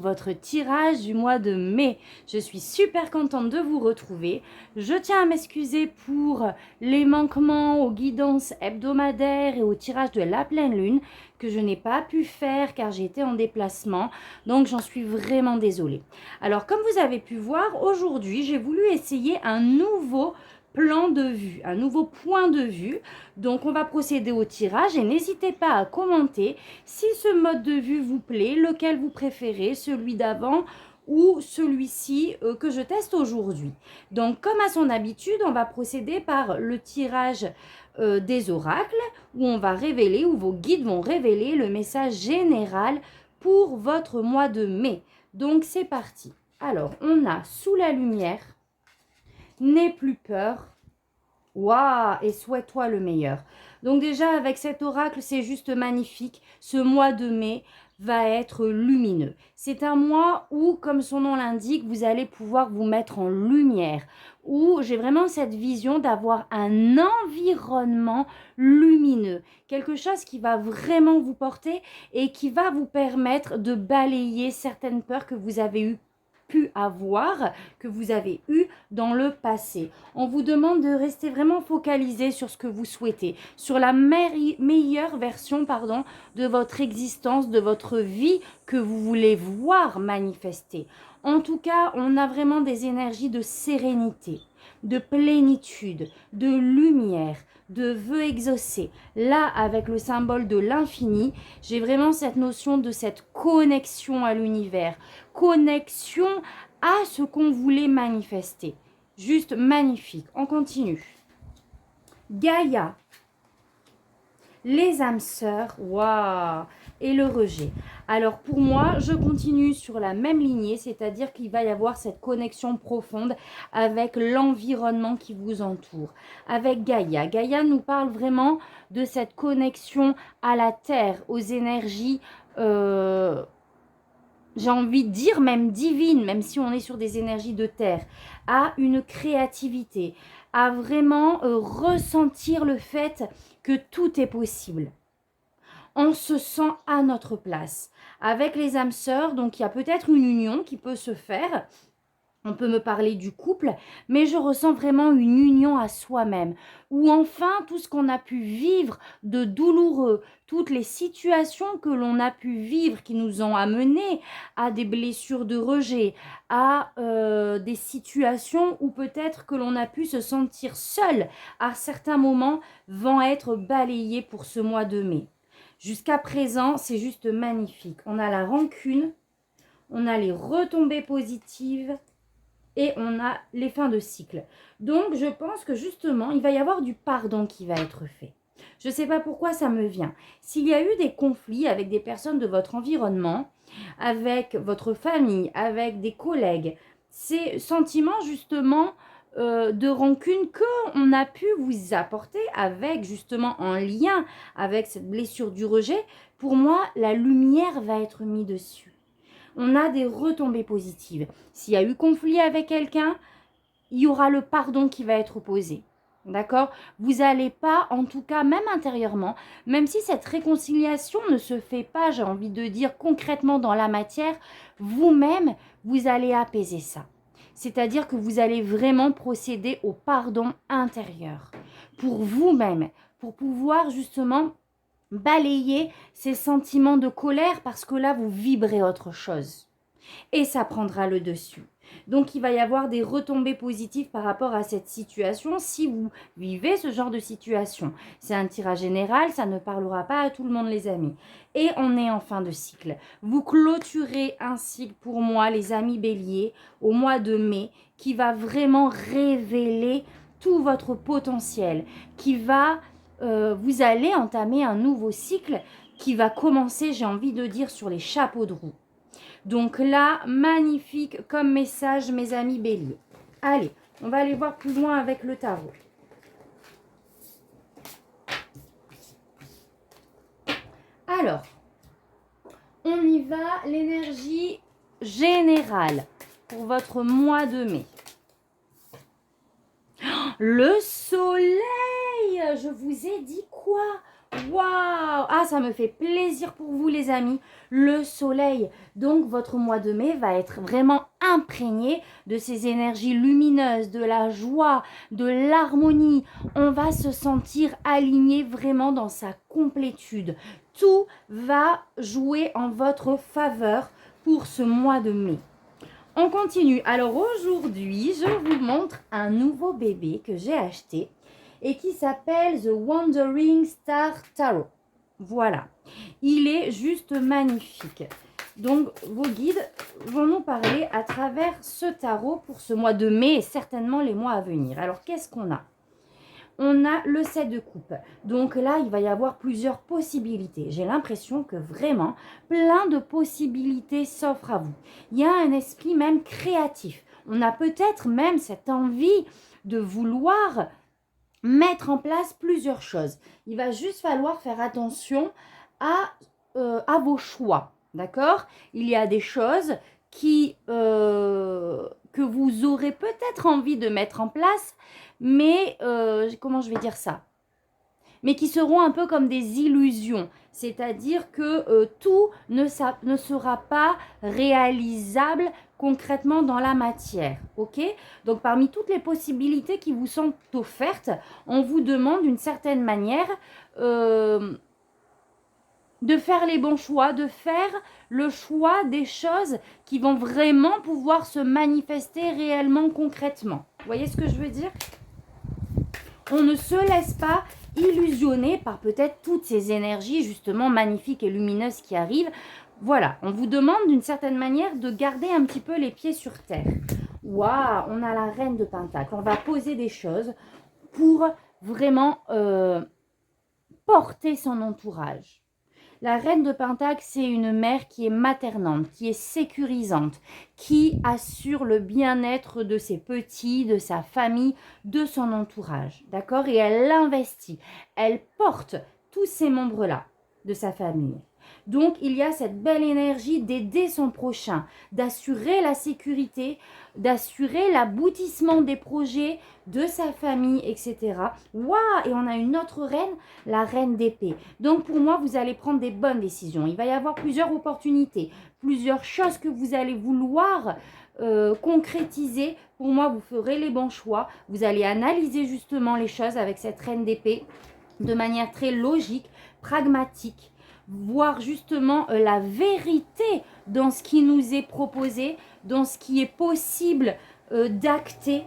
votre tirage du mois de mai. Je suis super contente de vous retrouver. Je tiens à m'excuser pour les manquements aux guidances hebdomadaires et au tirage de la pleine lune que je n'ai pas pu faire car j'étais en déplacement. Donc j'en suis vraiment désolée. Alors comme vous avez pu voir, aujourd'hui j'ai voulu essayer un nouveau plan de vue, un nouveau point de vue. Donc on va procéder au tirage et n'hésitez pas à commenter si ce mode de vue vous plaît, lequel vous préférez, celui d'avant ou celui-ci que je teste aujourd'hui. Donc comme à son habitude, on va procéder par le tirage des oracles où on va révéler, où vos guides vont révéler le message général pour votre mois de mai. Donc c'est parti. Alors on a sous la lumière, n'aie plus peur. Waouh, et souhaite-toi le meilleur. Donc déjà, avec cet oracle, c'est juste magnifique. Ce mois de mai va être lumineux. C'est un mois où, comme son nom l'indique, vous allez pouvoir vous mettre en lumière. Où j'ai vraiment cette vision d'avoir un environnement lumineux. Quelque chose qui va vraiment vous porter et qui va vous permettre de balayer certaines peurs que vous avez pu avoir, que vous avez eu dans le passé. On vous demande de rester vraiment focalisé sur ce que vous souhaitez, sur la meilleure version de votre existence, de votre vie que vous voulez voir manifester. En tout cas, on a vraiment des énergies de sérénité, de plénitude, de lumière, de vœux exaucés. Là, avec le symbole de l'infini, j'ai vraiment cette notion de cette connexion à l'univers, connexion à ce qu'on voulait manifester. Juste magnifique. On continue. Gaïa, les âmes sœurs, waouh, et le rejet. Alors pour moi, je continue sur la même lignée, c'est-à-dire qu'il va y avoir cette connexion profonde avec l'environnement qui vous entoure. Avec Gaïa. Gaïa nous parle vraiment de cette connexion à la terre, aux énergies j'ai envie de dire même divine, même si on est sur des énergies de terre, à une créativité, à vraiment ressentir le fait que tout est possible. On se sent à notre place. Avec les âmes sœurs, donc il y a peut-être une union qui peut se faire. On peut me parler du couple, mais je ressens vraiment une union à soi-même. Ou enfin, tout ce qu'on a pu vivre de douloureux, toutes les situations que l'on a pu vivre qui nous ont amenés à des blessures de rejet, à des situations où peut-être que l'on a pu se sentir seul à certains moments, vont être balayées pour ce mois de mai. Jusqu'à présent, c'est juste magnifique. On a la rancune, on a les retombées positives, et on a les fins de cycle. Donc, je pense que justement, il va y avoir du pardon qui va être fait. Je ne sais pas pourquoi ça me vient. S'il y a eu des conflits avec des personnes de votre environnement, avec votre famille, avec des collègues, ces sentiments justement de rancune qu'on a pu vous apporter avec justement en lien avec cette blessure du rejet, pour moi, la lumière va être mise dessus. On a des retombées positives. S'il y a eu conflit avec quelqu'un, il y aura le pardon qui va être opposé. D'accord? Vous n'allez pas, en tout cas, même intérieurement, même si cette réconciliation ne se fait pas, j'ai envie de dire, concrètement dans la matière, vous-même, vous allez apaiser ça. C'est-à-dire que vous allez vraiment procéder au pardon intérieur pour vous-même, pour pouvoir justement balayer ces sentiments de colère parce que là, vous vibrez autre chose. Et ça prendra le dessus. Donc, il va y avoir des retombées positives par rapport à cette situation si vous vivez ce genre de situation. C'est un tirage général, ça ne parlera pas à tout le monde, les amis. Et on est en fin de cycle. Vous clôturez un cycle pour moi, les amis béliers, au mois de mai, qui va vraiment révéler tout votre potentiel, qui va... vous allez entamer un nouveau cycle qui va commencer, j'ai envie de dire, sur les chapeaux de roue. Donc là, magnifique comme message, mes amis béliers. Allez, on va aller voir plus loin avec le tarot. Alors, on y va, l'énergie générale pour votre mois de mai. Le soleil, je vous ai dit quoi? Waouh! Ah, ça me fait plaisir pour vous, les amis. Le soleil. Donc, votre mois de mai va être vraiment imprégné de ces énergies lumineuses, de la joie, de l'harmonie. On va se sentir aligné vraiment dans sa complétude. Tout va jouer en votre faveur pour ce mois de mai. On continue. Alors aujourd'hui, je vous montre un nouveau bébé que j'ai acheté et qui s'appelle The Wandering Star Tarot. Voilà. Il est juste magnifique. Donc, vos guides vont nous parler à travers ce tarot pour ce mois de mai et certainement les mois à venir. Alors, qu'est-ce qu'on a? On a le 7 de coupe. Donc là, il va y avoir plusieurs possibilités. J'ai l'impression que vraiment, plein de possibilités s'offrent à vous. Il y a un esprit même créatif. On a peut-être même cette envie de vouloir mettre en place plusieurs choses. Il va juste falloir faire attention à vos choix. D'accord? Il y a des choses que vous aurez peut-être envie de mettre en place, mais comment je vais dire ça? Mais qui seront un peu comme des illusions. C'est-à-dire que tout ne sera pas réalisable concrètement dans la matière. Ok? Donc, parmi toutes les possibilités qui vous sont offertes, on vous demande d'une certaine manière de faire les bons choix, de faire le choix des choses qui vont vraiment pouvoir se manifester réellement concrètement. Vous voyez ce que je veux dire? On ne se laisse pas illusionner par peut-être toutes ces énergies justement magnifiques et lumineuses qui arrivent. Voilà, on vous demande d'une certaine manière de garder un petit peu les pieds sur terre. Waouh, on a la reine de Pentacle. On va poser des choses pour vraiment porter son entourage. La reine de Pentacle, c'est une mère qui est maternante, qui est sécurisante, qui assure le bien-être de ses petits, de sa famille, de son entourage. D'accord? Et elle investit, elle porte tous ces membres-là de sa famille. Donc, il y a cette belle énergie d'aider son prochain, d'assurer la sécurité, d'assurer l'aboutissement des projets de sa famille, etc. Waouh! Et on a une autre reine, la reine d'épée. Donc, pour moi, vous allez prendre des bonnes décisions. Il va y avoir plusieurs opportunités, plusieurs choses que vous allez vouloir concrétiser. Pour moi, vous ferez les bons choix. Vous allez analyser justement les choses avec cette reine d'épée de manière très logique, pragmatique, voir justement la vérité dans ce qui nous est proposé, dans ce qui est possible d'acter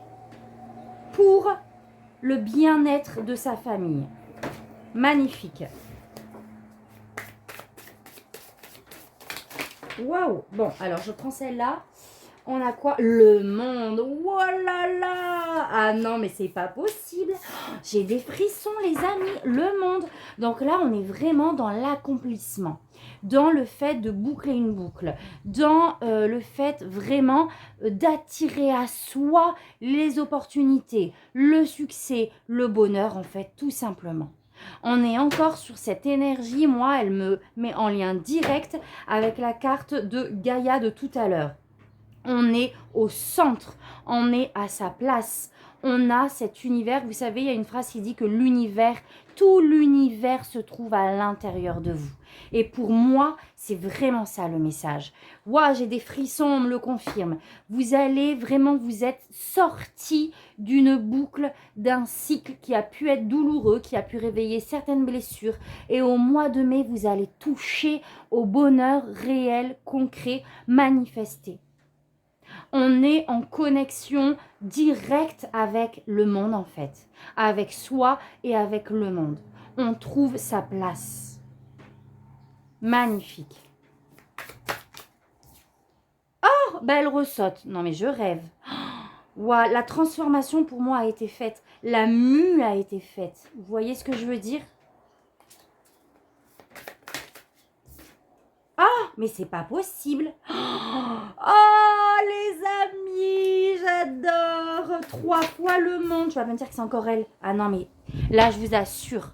pour le bien-être de sa famille. Magnifique. Waouh! Bon, alors je prends celle-là. On a quoi? Le monde. Oh là là! Ah non, mais c'est pas possible. J'ai des frissons, les amis. Le monde. Donc là, on est vraiment dans l'accomplissement. Dans le fait de boucler une boucle. Dans le fait vraiment d'attirer à soi les opportunités, le succès, le bonheur, en fait, tout simplement. On est encore sur cette énergie. Moi, elle me met en lien direct avec la carte de Gaïa de tout à l'heure. On est au centre, on est à sa place, on a cet univers. Vous savez, il y a une phrase qui dit que l'univers, tout l'univers se trouve à l'intérieur de vous. Et pour moi, c'est vraiment ça le message. Waouh, j'ai des frissons, on me le confirme. Vous allez vraiment, vous êtes sorti d'une boucle, d'un cycle qui a pu être douloureux, qui a pu réveiller certaines blessures. Et au mois de mai, vous allez toucher au bonheur réel, concret, manifesté. On est en connexion directe avec le monde en fait, avec soi et avec le monde. On trouve sa place. Magnifique. Oh, ben elle ressaute. Non mais je rêve. Wow, la transformation pour moi a été faite. La mue a été faite. Vous voyez ce que je veux dire? Ah, mais c'est pas possible. Oh, les amis, j'adore. 3 fois le monde. Tu vas me dire que c'est encore elle. Ah non, mais là, je vous assure,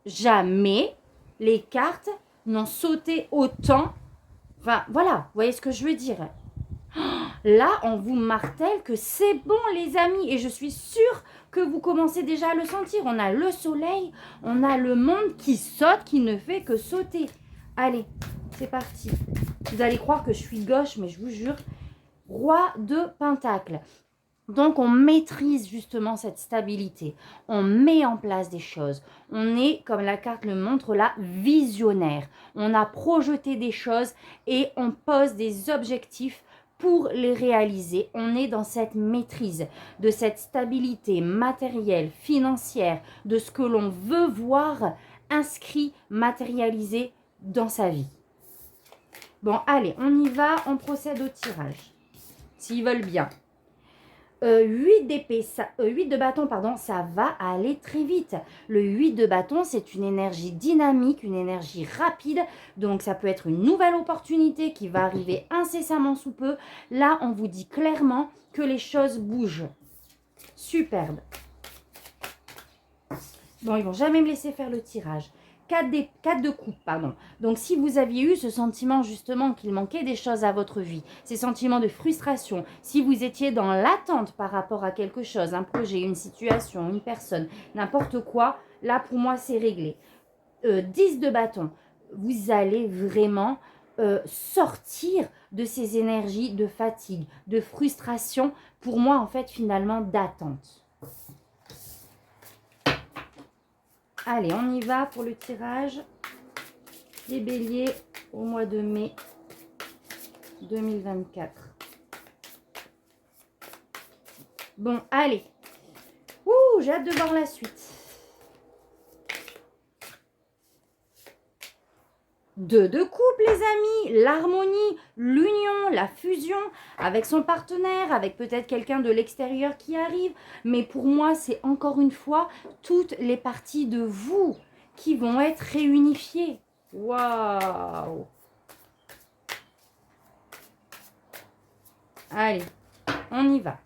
jamais les cartes n'ont sauté autant. Enfin, voilà, vous voyez ce que je veux dire. Là, on vous martèle que c'est bon, les amis. Et je suis sûre que vous commencez déjà à le sentir. On a le soleil, on a le monde qui saute, qui ne fait que sauter. Allez, c'est parti. Vous allez croire que je suis gauche, mais je vous jure. Roi de Pentacle. Donc, on maîtrise justement cette stabilité. On met en place des choses. On est, comme la carte le montre là, visionnaire. On a projeté des choses et on pose des objectifs pour les réaliser. On est dans cette maîtrise de cette stabilité matérielle, financière, de ce que l'on veut voir inscrit, matérialisé dans sa vie. Bon, allez, on y va, on procède au tirage. S'ils veulent bien. 8 d'épée, 8 de bâton, pardon, ça va aller très vite. Le 8 de bâton, c'est une énergie dynamique, une énergie rapide. Donc, ça peut être une nouvelle opportunité qui va arriver incessamment sous peu. Là, on vous dit clairement que les choses bougent. Superbe. Bon, ils vont jamais me laisser faire le tirage. 4 de coupe, pardon. Donc, si vous aviez eu ce sentiment justement qu'il manquait des choses à votre vie, ces sentiments de frustration, si vous étiez dans l'attente par rapport à quelque chose, un projet, une situation, une personne, n'importe quoi, là pour moi c'est réglé. 10 de bâton, vous allez vraiment sortir de ces énergies de fatigue, de frustration, pour moi en fait finalement d'attente. Allez, on y va pour le tirage des béliers au mois de mai 2024. Bon, allez. Ouh, j'ai hâte de voir la suite. 2 de coupe, les amis, l'harmonie, l'union, la fusion avec son partenaire, avec peut-être quelqu'un de l'extérieur qui arrive. Mais pour moi, c'est encore une fois toutes les parties de vous qui vont être réunifiées. Waouh! Allez, on y va.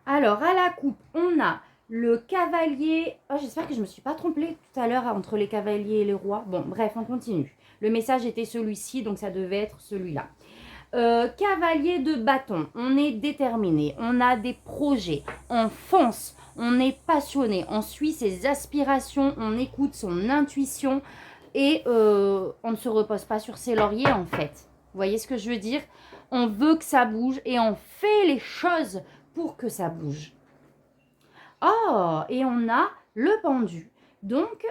Alors, à la coupe, on a le cavalier. Oh, j'espère que je ne me suis pas trompée tout à l'heure entre les cavaliers et les rois. Bon, bref, on continue. Le message était celui-ci, donc ça devait être celui-là. Cavalier de bâton, on est déterminé, on a des projets, on fonce, on est passionné, on suit ses aspirations, on écoute son intuition et on ne se repose pas sur ses lauriers en fait. Vous voyez ce que je veux dire? On veut que ça bouge et on fait les choses pour que ça bouge. Oh, et on a le pendu. Donc,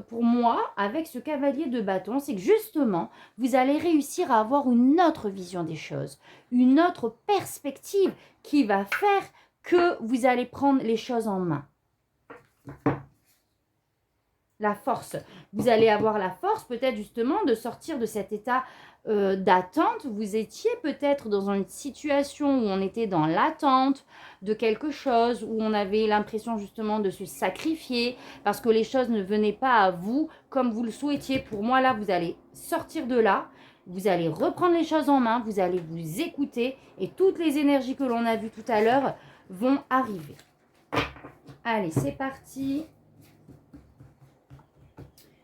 pour moi, avec ce cavalier de bâton, c'est que justement, vous allez réussir à avoir une autre vision des choses, une autre perspective qui va faire que vous allez prendre les choses en main. La force. Vous allez avoir la force peut-être justement de sortir de cet état d'attente. Vous étiez peut-être dans une situation où on était dans l'attente de quelque chose, où on avait l'impression justement de se sacrifier parce que les choses ne venaient pas à vous comme vous le souhaitiez. Pour moi, là, vous allez sortir de là, vous allez reprendre les choses en main, vous allez vous écouter et toutes les énergies que l'on a vues tout à l'heure vont arriver. Allez, c'est parti.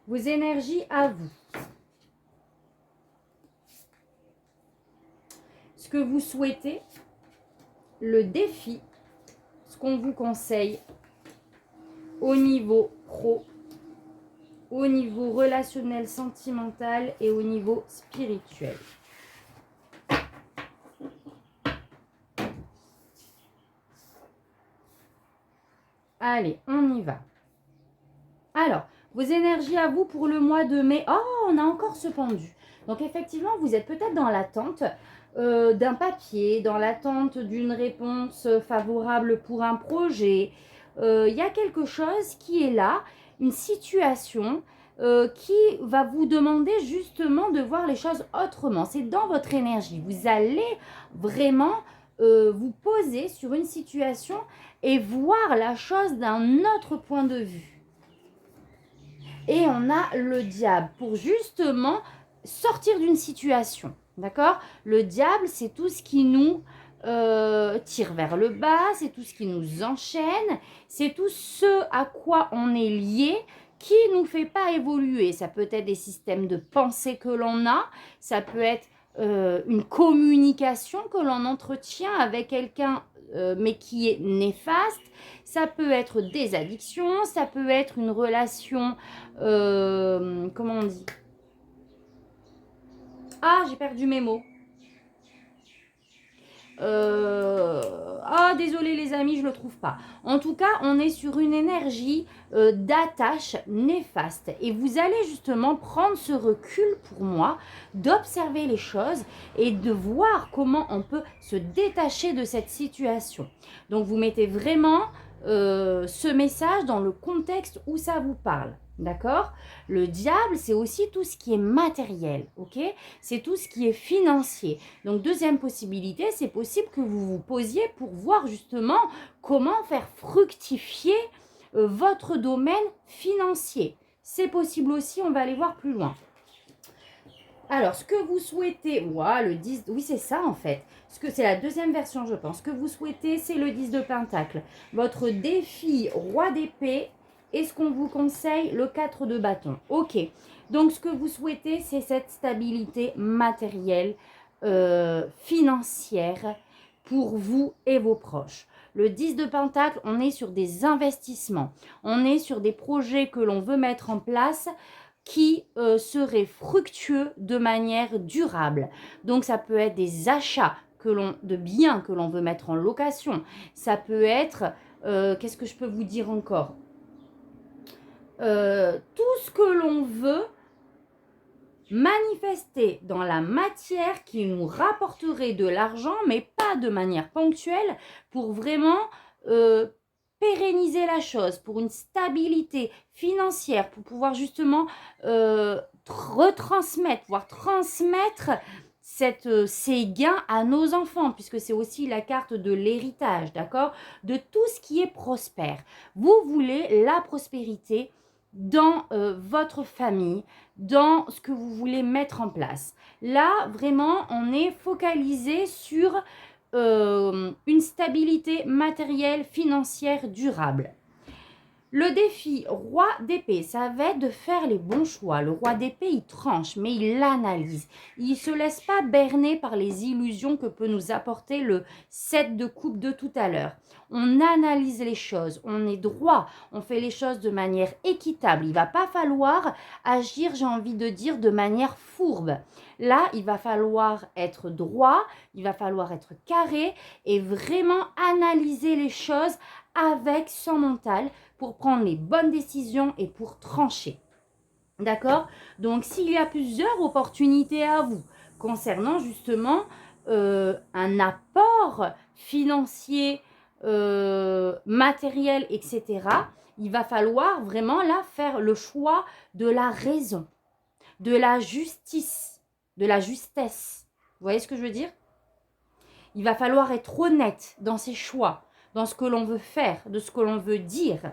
Vos énergies à vous. Ce que vous souhaitez, le défi, ce qu'on vous conseille au niveau pro, au niveau relationnel, sentimental et au niveau spirituel. Allez, on y va. Alors, vos énergies à vous pour le mois de mai. Oh, on a encore ce pendu. Donc, effectivement, vous êtes peut-être dans l'attente d'un papier, dans l'attente d'une réponse favorable pour un projet. Il y a quelque chose qui est là, une situation qui va vous demander justement de voir les choses autrement. C'est dans votre énergie. Vous allez vraiment vous poser sur une situation et voir la chose d'un autre point de vue. Et on a le diable pour justement sortir d'une situation. D'accord? Le diable, c'est tout ce qui nous tire vers le bas, c'est tout ce qui nous enchaîne, c'est tout ce à quoi on est lié qui ne nous fait pas évoluer. Ça peut être des systèmes de pensée que l'on a, ça peut être une communication que l'on entretient avec quelqu'un mais qui est néfaste. Ça peut être des addictions, ça peut être une relation, comment on dit? Ah, j'ai perdu mes mots. Ah, désolé les amis, je ne le trouve pas. En tout cas, on est sur une énergie d'attache néfaste. Et vous allez justement prendre ce recul pour moi, d'observer les choses et de voir comment on peut se détacher de cette situation. Donc, vous mettez vraiment ce message dans le contexte où ça vous parle. D'accord? Le diable, c'est aussi tout ce qui est matériel, ok? C'est tout ce qui est financier. Donc, deuxième possibilité, c'est possible que vous vous posiez pour voir justement comment faire fructifier votre domaine financier. C'est possible aussi, on va aller voir plus loin. Alors, ce que vous souhaitez, le 10, oui c'est ça en fait, c'est la deuxième version je pense, ce que vous souhaitez c'est le 10 de Pentacle. Votre défi roi d'épée et ce qu'on vous conseille le 4 de bâton. Ok, donc ce que vous souhaitez c'est cette stabilité matérielle, financière pour vous et vos proches. Le 10 de Pentacle, on est sur des investissements, on est sur des projets que l'on veut mettre en place qui serait fructueux de manière durable. Donc ça peut être des achats de biens que l'on veut mettre en location. Ça peut être, qu'est-ce que je peux vous dire encore? Tout ce que l'on veut manifester dans la matière qui nous rapporterait de l'argent, mais pas de manière ponctuelle, pour vraiment pérenniser la chose, pour une stabilité financière, pour pouvoir justement retransmettre, pouvoir transmettre ces gains à nos enfants, puisque c'est aussi la carte de l'héritage, d'accord? De tout ce qui est prospère. Vous voulez la prospérité dans votre famille, dans ce que vous voulez mettre en place. Là, vraiment, on est focalisé sur une stabilité matérielle, financière, durable. Le défi roi d'épée, ça va être de faire les bons choix. Le roi d'épée, il tranche, mais il analyse. Il ne se laisse pas berner par les illusions que peut nous apporter le 7 de coupe de tout à l'heure. On analyse les choses, on est droit, on fait les choses de manière équitable. Il ne va pas falloir agir, j'ai envie de dire, de manière fourbe. Là, il va falloir être droit, il va falloir être carré et vraiment analyser les choses avec son mental pour prendre les bonnes décisions et pour trancher. D'accord? Donc, s'il y a plusieurs opportunités à vous concernant justement un apport financier, matériel, etc., il va falloir vraiment là faire le choix de la raison, de la justice, de la justesse. Vous voyez ce que je veux dire? Il va falloir être honnête dans ses choix, dans ce que l'on veut faire, de ce que l'on veut dire.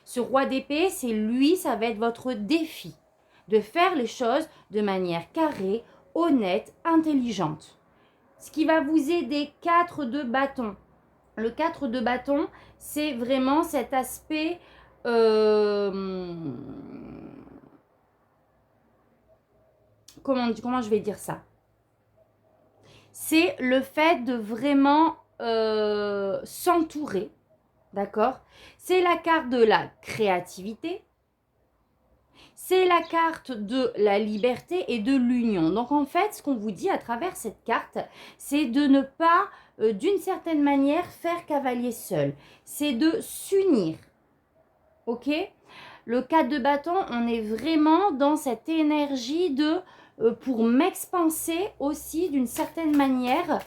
Ce roi d'épée, c'est lui, ça va être votre défi. De faire les choses de manière carrée, honnête, intelligente. Ce qui va vous aider, 4 de bâton. Le 4 de bâton, c'est vraiment cet aspect... comment je vais dire ça? C'est le fait de vraiment s'entourer, d'accord? C'est la carte de la créativité, c'est la carte de la liberté et de l'union. Donc en fait, ce qu'on vous dit à travers cette carte, c'est de ne pas, d'une certaine manière, faire cavalier seul. C'est de s'unir, ok? Le 4 de bâton, on est vraiment dans cette énergie de, pour m'expanser aussi d'une certaine manière,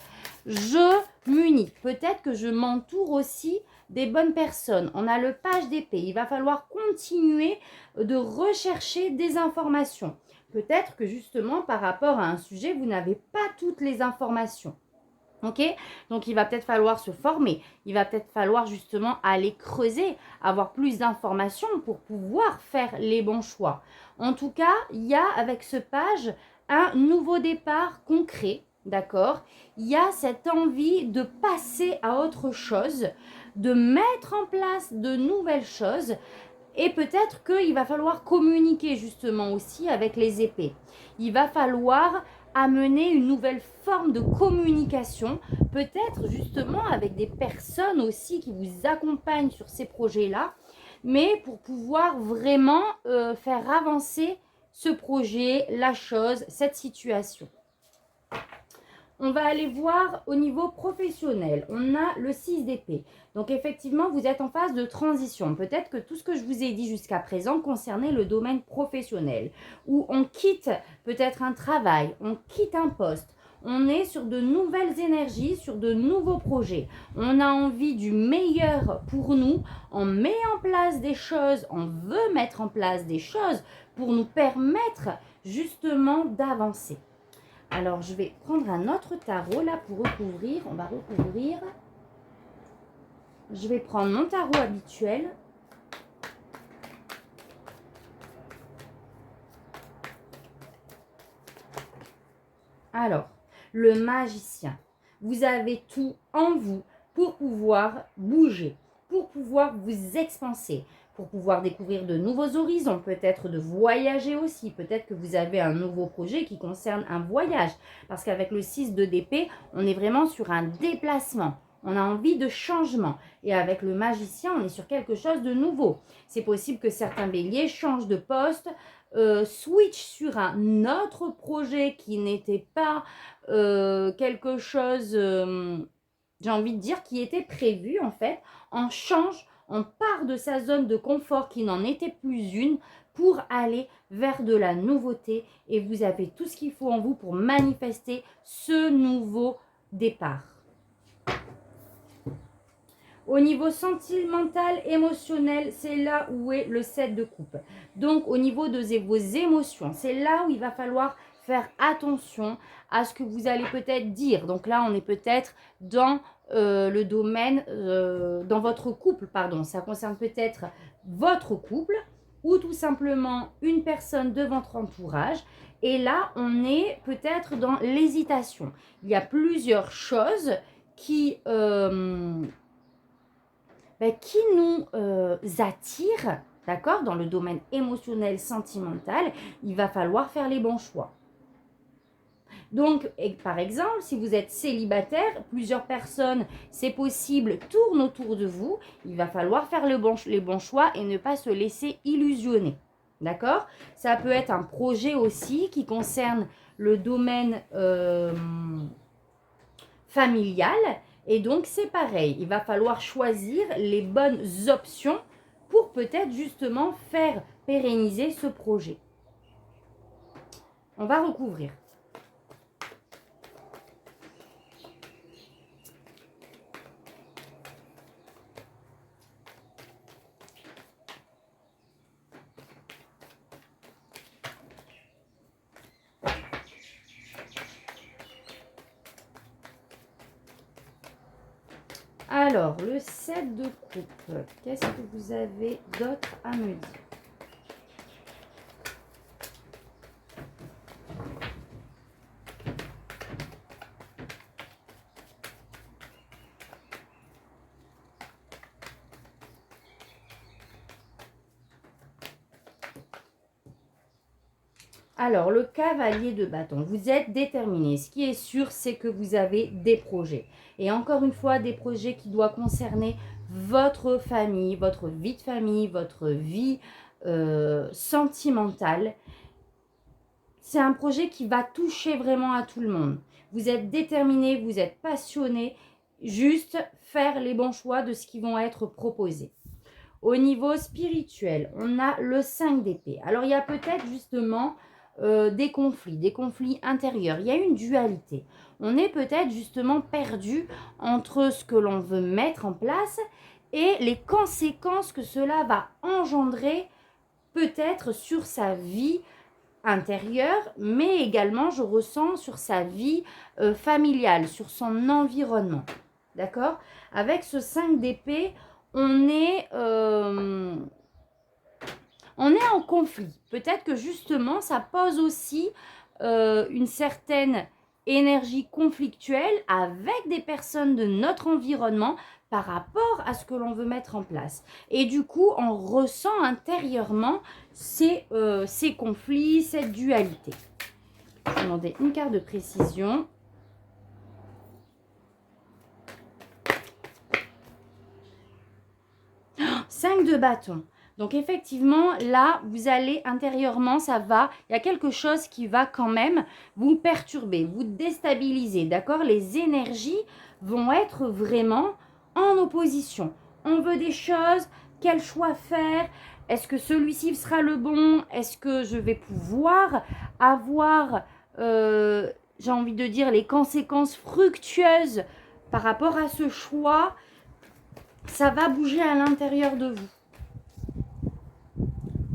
je m'unis. Peut-être que je m'entoure aussi des bonnes personnes. On a le page d'épée. Il va falloir continuer de rechercher des informations. Peut-être que justement, par rapport à un sujet, vous n'avez pas toutes les informations. Ok? Donc, il va peut-être falloir se former. Il va peut-être falloir justement aller creuser, avoir plus d'informations pour pouvoir faire les bons choix. En tout cas, il y a avec ce page un nouveau départ concret. D'accord? Il y a cette envie de passer à autre chose, de mettre en place de nouvelles choses. Et peut-être qu'il va falloir communiquer justement aussi avec les épées. Il va falloir amener une nouvelle forme de communication, peut-être justement avec des personnes aussi qui vous accompagnent sur ces projets-là, mais pour pouvoir vraiment faire avancer ce projet, la chose, cette situation. On va aller voir au niveau professionnel. On a le 6 d'épée. Donc effectivement, vous êtes en phase de transition. Peut-être que tout ce que je vous ai dit jusqu'à présent concernait le domaine professionnel, où on quitte peut-être un travail, on quitte un poste. On est sur de nouvelles énergies, sur de nouveaux projets. On a envie du meilleur pour nous. On met en place des choses, on veut mettre en place des choses pour nous permettre justement d'avancer. Alors, je vais prendre un autre tarot là pour recouvrir. On va recouvrir. Je vais prendre mon tarot habituel. Alors, le magicien. Vous avez tout en vous pour pouvoir bouger, pour pouvoir vous expanser, pour pouvoir découvrir de nouveaux horizons, peut-être de voyager aussi. Peut-être que vous avez un nouveau projet qui concerne un voyage. Parce qu'avec le 6 d'épée, on est vraiment sur un déplacement. On a envie de changement. Et avec le magicien, on est sur quelque chose de nouveau. C'est possible que certains béliers changent de poste, switch sur un autre projet qui n'était pas quelque chose, j'ai envie de dire, qui était prévu en fait. On change, on part de sa zone de confort qui n'en était plus une pour aller vers de la nouveauté. Et vous avez tout ce qu'il faut en vous pour manifester ce nouveau départ. Au niveau sentimental, émotionnel, c'est là où est le 7 de coupe. Donc, au niveau de vos émotions, c'est là où il va falloir faire attention à ce que vous allez peut-être dire. Donc là, on est peut-être dans le domaine, dans votre couple, pardon. Ça concerne peut-être votre couple ou tout simplement une personne de votre entourage. Et là, on est peut-être dans l'hésitation. Il y a plusieurs choses qui nous attirent, d'accord, dans le domaine émotionnel, sentimental. Il va falloir faire les bons choix. Donc, par exemple, si vous êtes célibataire, plusieurs personnes, c'est possible, tournent autour de vous. Il va falloir faire les bons choix et ne pas se laisser illusionner. D'accord? Ça peut être un projet aussi qui concerne le domaine familial. Et donc, c'est pareil. Il va falloir choisir les bonnes options pour peut-être justement faire pérenniser ce projet. On va recouvrir. Alors, le 7 de coupe, qu'est-ce que vous avez d'autre à me dire? Alors, le cavalier de bâton, vous êtes déterminé. Ce qui est sûr, c'est que vous avez des projets. Et encore une fois, des projets qui doivent concerner votre famille, votre vie de famille, votre vie sentimentale. C'est un projet qui va toucher vraiment à tout le monde. Vous êtes déterminé, vous êtes passionné. Juste faire les bons choix de ce qui vont être proposés. Au niveau spirituel, on a le 5 d'épée. Alors, il y a peut-être justement des conflits intérieurs. Il y a une dualité. On est peut-être justement perdu entre ce que l'on veut mettre en place et les conséquences que cela va engendrer peut-être sur sa vie intérieure, mais également, je ressens, sur sa vie familiale, sur son environnement. D'accord? Avec ce 5 d'épée, on est en conflit. Peut-être que justement, ça pose aussi une certaine énergie conflictuelle avec des personnes de notre environnement par rapport à ce que l'on veut mettre en place. Et du coup, on ressent intérieurement ces conflits, cette dualité. Je vais demander une carte de précision. Oh, 5 de bâton. Donc effectivement, là, vous allez intérieurement, ça va, il y a quelque chose qui va quand même vous perturber, vous déstabiliser, d'accord? Les énergies vont être vraiment en opposition. On veut des choses, quel choix faire? Est-ce que celui-ci sera le bon? Est-ce que je vais pouvoir avoir, j'ai envie de dire, les conséquences fructueuses par rapport à ce choix? Ça va bouger à l'intérieur de vous.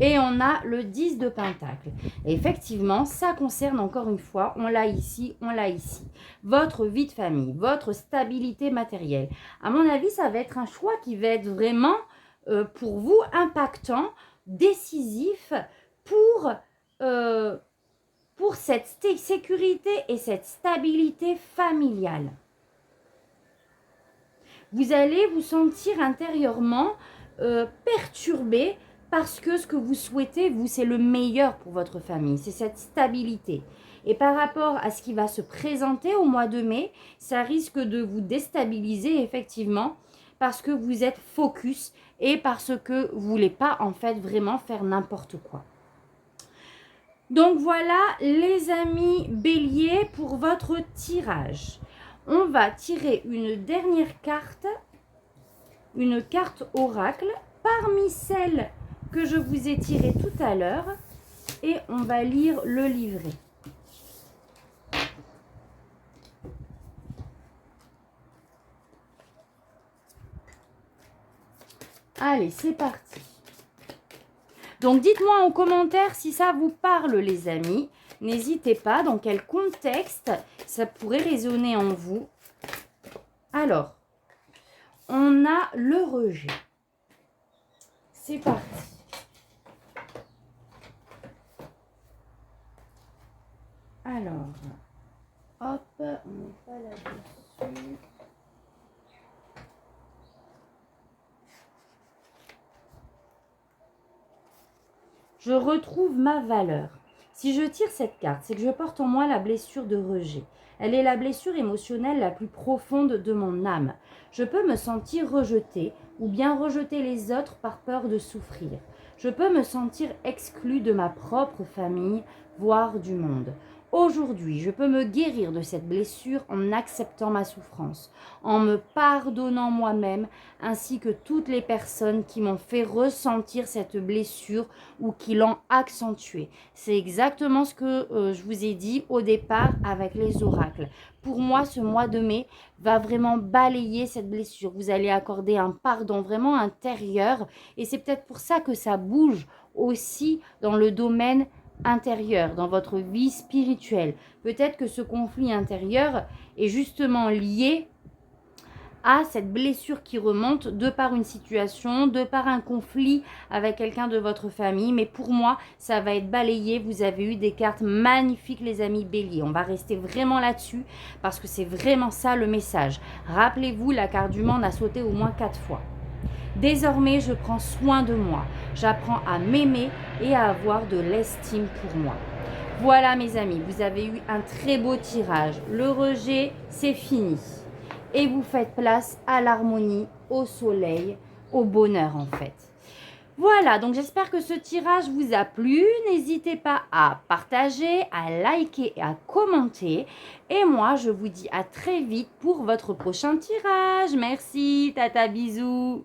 Et on a le 10 de Pentacle. Et effectivement, ça concerne encore une fois, on l'a ici, votre vie de famille, votre stabilité matérielle. À mon avis, ça va être un choix qui va être vraiment pour vous impactant, décisif pour cette sécurité et cette stabilité familiale. Vous allez vous sentir intérieurement perturbé parce que ce que vous souhaitez, vous, c'est le meilleur pour votre famille, c'est cette stabilité. Et par rapport à ce qui va se présenter au mois de mai, ça risque de vous déstabiliser effectivement parce que vous êtes focus et parce que vous ne voulez pas en fait vraiment faire n'importe quoi. Donc voilà les amis béliers pour votre tirage. On va tirer une dernière carte, une carte oracle parmi celles que je vous ai tirées tout à l'heure et on va lire le livret. Allez, c'est parti. Donc dites-moi en commentaire si ça vous parle les amis. N'hésitez pas, dans quel contexte ça pourrait résonner en vous. Alors, on a le rejet. C'est parti. Alors, hop, on n'est pas là-dessus. Je retrouve ma valeur. Si je tire cette carte, c'est que je porte en moi la blessure de rejet. Elle est la blessure émotionnelle la plus profonde de mon âme. Je peux me sentir rejetée ou bien rejeter les autres par peur de souffrir. Je peux me sentir exclue de ma propre famille, voire du monde. Aujourd'hui, je peux me guérir de cette blessure en acceptant ma souffrance, en me pardonnant moi-même, ainsi que toutes les personnes qui m'ont fait ressentir cette blessure ou qui l'ont accentuée. C'est exactement ce que je vous ai dit au départ avec les oracles. Pour moi, ce mois de mai va vraiment balayer cette blessure. Vous allez accorder un pardon vraiment intérieur et c'est peut-être pour ça que ça bouge aussi dans le domaine intérieur, dans votre vie spirituelle. Peut-être que ce conflit intérieur est justement lié à cette blessure qui remonte de par une situation, de par un conflit avec quelqu'un de votre famille. Mais pour moi, ça va être balayé. Vous avez eu des cartes magnifiques, les amis béliers. On va rester vraiment là-dessus parce que c'est vraiment ça le message. Rappelez-vous, la carte du monde a sauté au moins 4 fois. Désormais, je prends soin de moi. J'apprends à m'aimer et à avoir de l'estime pour moi. Voilà mes amis, vous avez eu un très beau tirage. Le rejet, c'est fini. Et vous faites place à l'harmonie, au soleil, au bonheur en fait. Voilà, donc j'espère que ce tirage vous a plu. N'hésitez pas à partager, à liker et à commenter. Et moi, je vous dis à très vite pour votre prochain tirage. Merci, tata, bisous.